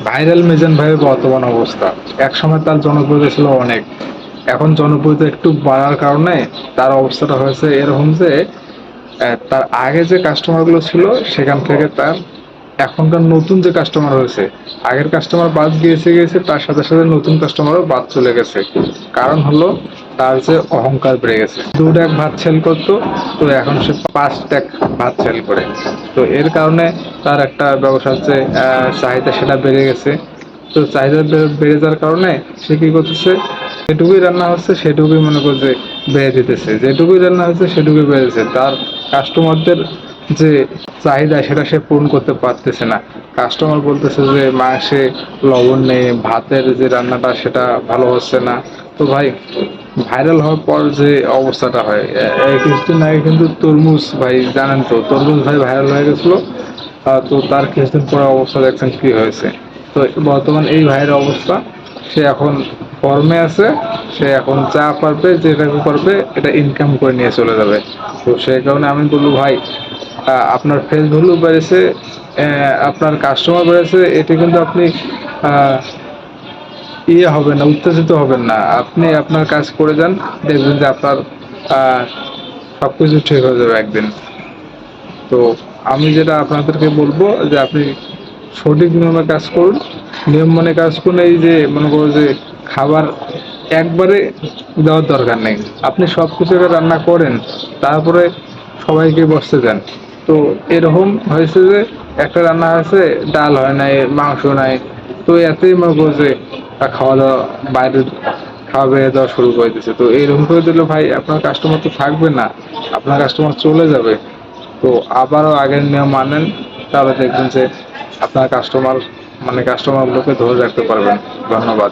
Viral Mizan ভাইয়ের বর্তমান অবস্থা, একসময় তার জনপ্রিয়তা ছিল অনেক, এখন জনপ্রিয়তা একটু বাড়ার কারণে তার অবস্থাটা হয়েছে এরকম যে তার আগে যে কাস্টমারগুলো ছিল সেখান থেকে তার এখনকার নতুন যে কাস্টমার হয়েছে, আগের কাস্টমার বাদ গিয়েছে তার সাথে সাথে নতুন কাস্টমারও বাদ চলে গেছে। কারণ হলো তার যে অহংকার বেড়ে গেছে, 2 টাক ভাত সেল করতো, তো এখন সে 5 টাক ভাত সেল করে। তো এর কারণে তার একটা ব্যবসার যে চাহিদা সেটা বেড়ে গেছে। তো চাহিদা বেড়ে যাওয়ার কারণে সে কি করতেছে, যেটুকুই রান্না হচ্ছে সেটুকুই মনে করছে বেড়ে দিতেছে, যেটুকুই রান্না হচ্ছে সেটুকুই বেড়েছে। তার কাস্টমারদের যে চাহিদা সেটা সে পূরণ করতে পারতেছে না। কাস্টমার বলতেছে যে মাংসে লবণ নেই, ভাতের যে রান্নাটা সেটা ভালো হচ্ছে না। তো ভাই, ভাইরাল হওয়ার পর যে অবস্থাটা হয়, এই কিছুদিন আগে কিন্তু তরমুজ ভাই, জানেন তো তরমুজ ভাই ভাইরাল হয়ে গেছিলো। তো তার কিছুদিন পরে অবস্থা দেখছেন কি হয়েছে। তো বর্তমান এই ভাইয়ের অবস্থা, সে এখন ফর্মে আছে, সে এখন যা পারবে যেটাকে পারবে এটা ইনকাম করে নিয়ে চলে যাবে। তো সেই কারণে আমি বলবো ভাই, আপনার ফেস ভ্যালু বেড়েছে, আপনার কাস্টমার বেড়েছে, এতে কিন্তু আপনি আহ, ইয়ে হবেন না, উত্তেজিত হবেন না। আপনি আপনার কাজ করে যান, দেখবেন যে আপনার আহ, সবকিছু ঠিক হয়ে যাবে একদিন। তো আমি যেটা আপনাদেরকে বলবো যে আপনি সঠিক নিয়মে কাজ করুন, নিয়ম মানে কাজ করুন। এই যে মনে করো যে খাবার একবারে দেওয়ার দরকার নেই, আপনি সব কিছু রান্না করেন, তারপরে সবাইকে বসতে দেন। তো এরকম হয়েছে যে একটা রান্না হয়েছে, ডাল হয় নাই, মাংস নাই, তো এতেই মনে করো যে খাওয়া দাওয়া বাইরে, খাওয়া বেড়ে দেওয়া শুরু করে দিচ্ছে। তো এইরকম করে দিলে ভাই আপনার কাস্টমার তো থাকবে না, আপনার কাস্টমার চলে যাবে। তো আবারও আগের নিয়ম মানেন, তাহলে দেখবেন যে আপনার কাস্টমার, মানে কাস্টমারগুলোকে ধরে রাখতে পারবেন। ধন্যবাদ।